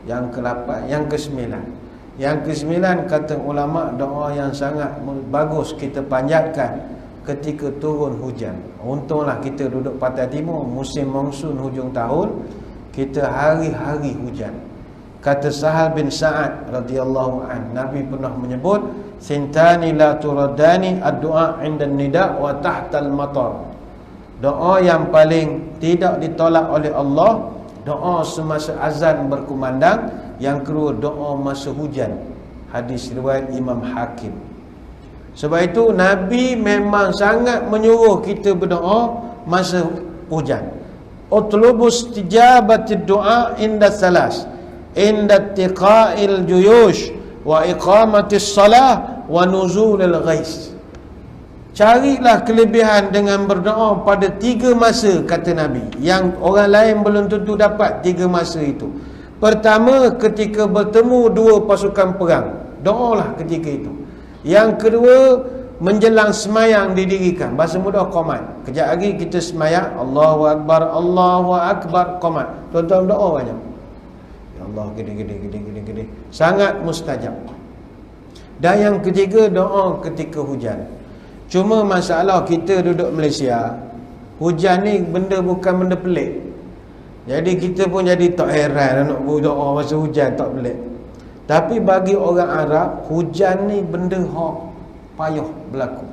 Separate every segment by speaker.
Speaker 1: Yang ke-8, yang ke-9. Yang ke-9 kata ulama, doa yang sangat bagus kita panjatkan ketika turun hujan. Untunglah kita duduk pantai timur, musim monsun hujung tahun, kita hari-hari hujan. Kata Sahal bin Sa'ad radhiyallahu an, Nabi pernah menyebut, sintani la turadani ad-du'a 'inda nida wa tahta al-matar. Doa yang paling tidak ditolak oleh Allah, doa semasa azan berkumandang. Yang kedua, doa masa hujan. Hadis riwayat Imam Hakim. Sebab itu Nabi memang sangat menyuruh kita berdoa masa hujan. Utlubus tijabatid du'a inda salas, inda tiqa'il juyush, wa iqamatis salah, wa nuzulil ghais. Carilah kelebihan dengan berdoa pada 3 masa, kata Nabi, yang orang lain belum tentu dapat 3 masa itu. Pertama, ketika bertemu 2 pasukan perang, doalah ketika itu. Yang kedua, menjelang semayang didirikan, bahasa mudah qomat. Kejap lagi kita semayang, Allahu Akbar, qomat. Tuan-tuan doa banyak. Ya Allah, gede. Sangat mustajab. Dan yang ketiga, doa ketika hujan. Cuma masalah kita duduk Malaysia, hujan ni bukan benda pelik. Jadi kita pun jadi tak heran nak berdoa masa hujan, tak pelik. Tapi bagi orang Arab, hujan ni benda hak payah berlaku.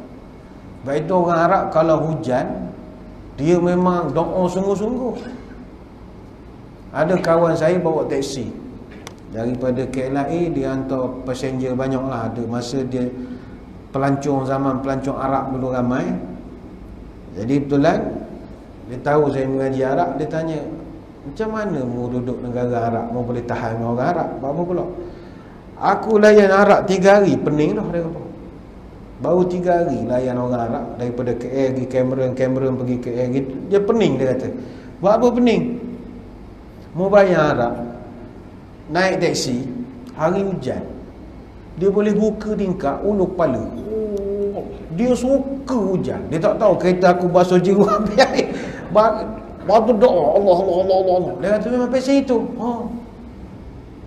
Speaker 1: Sebab itu orang Arab kalau hujan, dia memang doa sungguh-sungguh. Ada kawan saya bawa teksi daripada KLIA, dia hantar passenger banyak lah. Ada masa dia zaman pelancong Arab dulu ramai. Jadi betulan dia tahu saya mengaji Arab, dia tanya, macam mana mu duduk negara Arab, mu boleh tahan dengan orang Arab? Apa pula? Aku layan Arab 3 hari, pening dah dia kata. Baru 3 hari layan orang Arab, daripada KL pergi Cameron pergi KL, dia pening, dia kata. Buat apa pening? Mu bayar Arab, naik teksi, hari hujan, dia boleh buka tingkap ulu kepala. Dia suka hujan. Dia tak tahu kereta aku basuh jiru habis air. Waktu doa Allah. Dia kata memang pasal itu.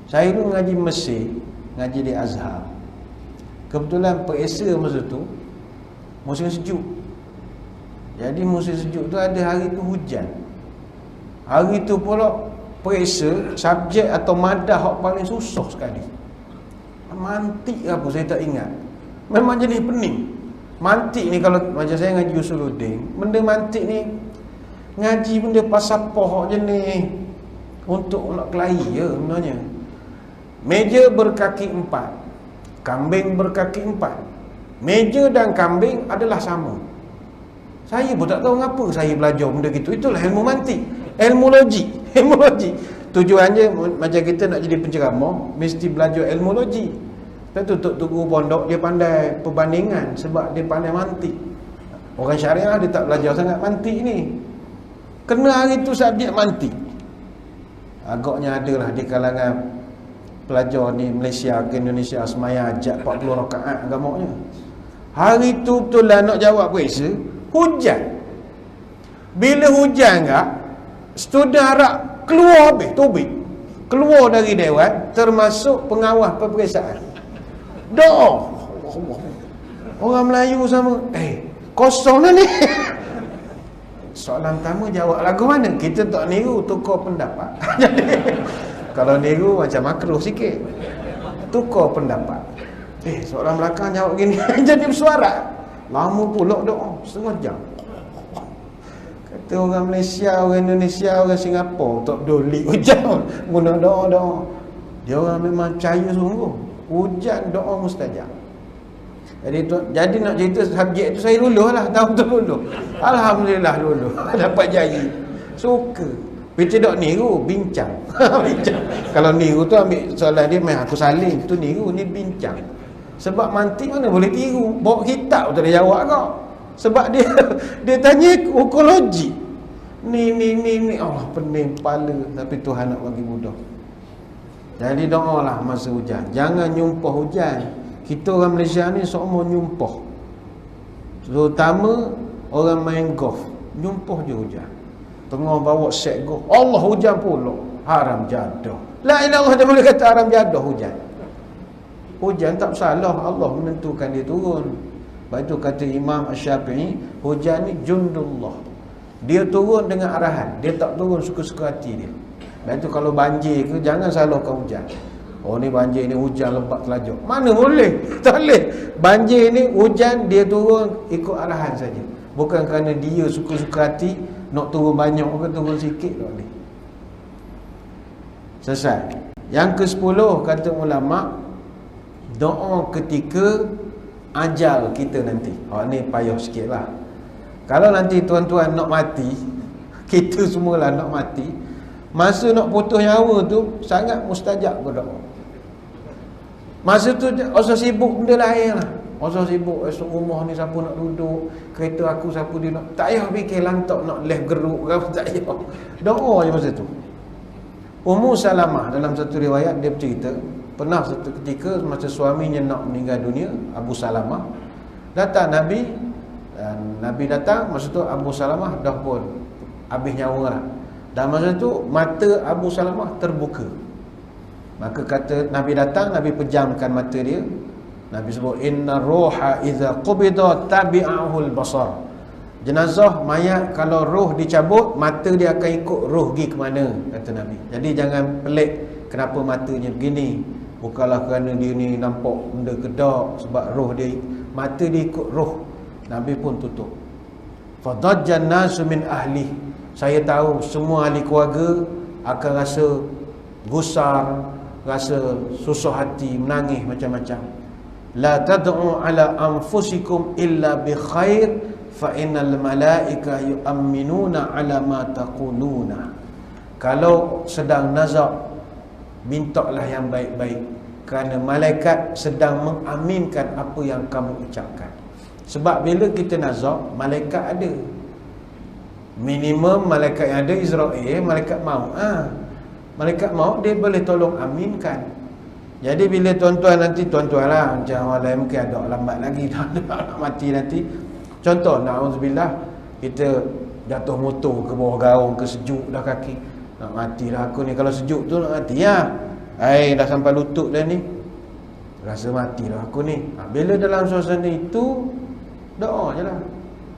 Speaker 1: Saya dulu ngaji Mesir, ngaji di Azhar. Kebetulan peresa masa tu musim sejuk. Jadi musim sejuk tu ada hari tu hujan. Hari tu pula peresa subjek atau madah hak paling susah sekali. Mantik apa saya tak ingat. Memang jenis pening. Mantik ni kalau macam saya ngaji Usuluddin, benda mantik ni ngaji benda pasal poh jenis untuk nak kelahi je sebenarnya. Meja berkaki 4, kambing berkaki 4. Meja dan kambing adalah sama. Saya pun tak tahu mengapa saya belajar benda gitu. Itulah ilmu mantik, ilmu logik. Tujuannya macam kita nak jadi penceramah, mesti belajar ilmu logik. Lepas tu Tok Guru pondok dia pandai perbandingan sebab dia pandai mantik. Orang syariah dia tak belajar sangat mantik ni. Kena hari tu subjek mantik. Agaknya adalah di kalangan pelajar ni Malaysia ke Indonesia semaya ajak 40 rakaat agamanya. Hari tu betul lah nak jawab periksa, hujan. Bila hujan enggak, student Arab keluar habis tobik. Keluar dari dewan termasuk pengawas peperiksaan. Doa. Orang Melayu sama, kosong dah ni. Soalan pertama jawab lagu mana? Kita tak niru, tukar pendapat. Kalau niru macam makruh sikit. Tukar pendapat. Soalan belakang jawab gini. Jadi bersuara. Lama pula doa, setengah jam. Kata orang Malaysia, orang Indonesia, orang Singapura tak peduli hujan, guna doa. Dia orang memang percaya sungguh. Hujan doa mustajab. Jadi nak cerita subjek tu saya luluh lah, tahun tu luluh. Alhamdulillah luluh. Dapat jari. Suka. Tapi tidak niru, bincang. Bincang. Kalau niru tu ambil soalan dia, aku salin. Tu niru, ni bincang. Sebab mantik mana boleh tiru. Bawa kitab tu dia jawab kau. Sebab dia tanya ukur logik. Ni. Allah pening kepala. Tapi Tuhan nak bagi mudah. Jadi doalah masa hujan. Jangan nyumpah hujan. Kita orang Malaysia ni semua nyumpah. Terutama orang main golf, nyumpah je hujan. Tengah bawa set golf, Allah hujan pula. Haram jadah. La ilaha illallah dia boleh kata haram jadah hujan. Hujan tak salah, Allah menentukan dia turun. Lepas itu kata Imam Asy-Syafi'i, hujan ni jundullah. Dia turun dengan arahan, dia tak turun suka-suka hati dia. Lepas itu kalau banjir ke, jangan salahkan hujan. Oh ni banjir ni hujan lebat telajuk. Mana boleh? Tak boleh. Banjir ni hujan dia turun ikut arahan saja. Bukan kerana dia suka-suka hati nak turun banyak ke turun sikit tak boleh. Selesai. Yang ke-10 kata ulama, doa ketika ajal kita nanti. Ni payah sikit lah. Kalau nanti tuan-tuan nak mati, kita semualah nak mati, masa nak putus nyawa tu sangat mustajab berdoa. Masa tu usah sibuk benda lain lah. Usah sibuk esok rumah ni siapa nak duduk, kereta aku siapa dia nak. Tak payah fikir lantak nak leh geruk ke apa, tak payah. Doa je masa tu. Ummu Salamah dalam satu riwayat dia bercerita, pernah satu ketika masa suaminya nak meninggal dunia, Abu Salamah, datang Nabi, dan Nabi datang, masa tu Abu Salamah dah pun habis nyawa lah. Dan masa tu mata Abu Salamah terbuka. Maka kata Nabi datang, Nabi pejamkan mata dia. Nabi sebut, inna ruha idza qubida tabi'ahul basar. Jenazah mayat kalau roh dicabut, mata dia akan ikut roh pergi ke mana, kata Nabi. Jadi jangan pelik kenapa matanya begini. Bukanlah kerana dia ni nampak benda kedak, sebab roh dia, mata dia ikut roh. Nabi pun tutup. Fadajjan nasu min ahli. Saya tahu semua ahli keluarga akan rasa gusar, rasa susah hati, menangis macam-macam. La tad'u ala anfusikum illa bi khair fa innal malaika yu'minuna ala ma taquluna. Kalau sedang nazak, mintalah yang baik-baik, kerana malaikat sedang mengaminkan apa yang kamu ucapkan. Sebab bila kita nazak, malaikat ada. Minimum malaikat yang ada Israel, malaikat maut. Malaikat maut dia boleh tolong aminkan. Jadi bila tuan-tuan nanti, tuan-tuan lah, macam orang lain mungkin ada lambat lagi nak mati nanti. Contoh, na'udzubillah, kita jatuh motor ke bawah gaung, ke sejuk dah kaki, nak mati lah aku ni. Kalau sejuk tu nak mati ya. Dah sampai lutut dah ni, rasa mati lah aku ni. Bila dalam suasana itu, doa je lah.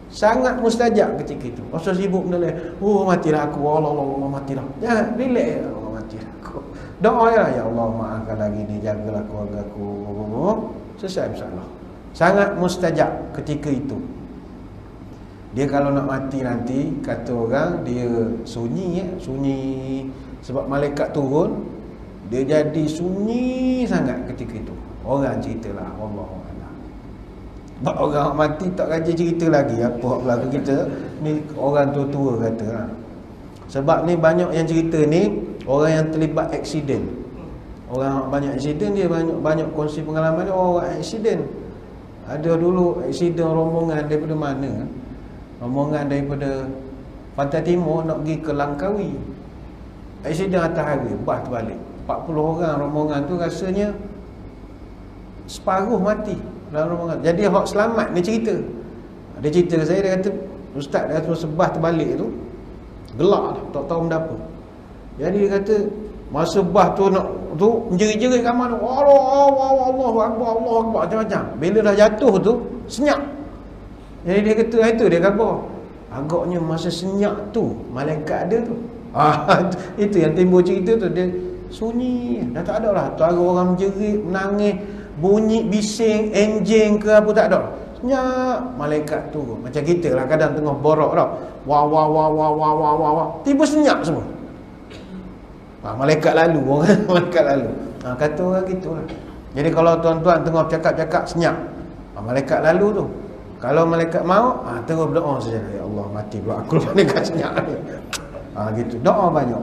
Speaker 1: Sangat mustajab ketika itu. Masa sibuk benda lain, matilah aku, Allah matilah. Jangan, relax, Allah matilah aku. Doa ya Allah, maafkan lagi ni, jagalah keluarga aku. Selesai insya-Allah. Sangat mustajab ketika itu. Dia kalau nak mati nanti, kata orang, dia sunyi sunyi. Sebab malaikat turun, dia jadi sunyi sangat ketika itu. Orang ceritalah, wallahualam. Sebab orang mati tak rajin cerita lagi apa hak berlaku kita. Ni orang tua-tua kata lah. Sebab ni banyak yang cerita ni orang yang terlibat aksiden. Orang banyak aksiden, dia banyak kongsi pengalaman dia orang aksiden. Ada dulu aksiden rombongan daripada mana? Rombongan daripada Pantai Timur nak pergi ke Langkawi. Aksiden atas highway, bas terbalik. 40 orang rombongan tu rasanya separuh mati dalam rombongan. Jadi hak selamat dia cerita. Dia cerita saya, dia kata, ustaz, dia kata sebah terbalik tu gelak dah, tak tahu benda apa. Jadi dia kata masa bah tu nak tu menjerit-jerit kamar tu, Allahu akbar, Allahu akbar, macam-macam. Bila dah jatuh tu senyap. Jadi dia kata itu dia khabar. Agaknya masa senyap tu malaikat ada tu. Itu yang timbul cerita tu, dia sunyi, dah tak ada lah suara orang menjerit, menangis, bunyi bising, enjing ke apa, tak ada. Senyap, malaikat tu macam kita lah kadang tengah borak tau. Wah wah wah wah wah wah wah wah. Tiba senyap semua. Malaikat lalu orang malaikat lalu. Kata orang gitulah. Jadi kalau tuan-tuan tengah cakap-cakap senyap, malaikat lalu tu. Kalau malaikat mau, terus berdoa saja, ya Allah mati pula aku malaikat senyap ni. Gitu. Doa banyak.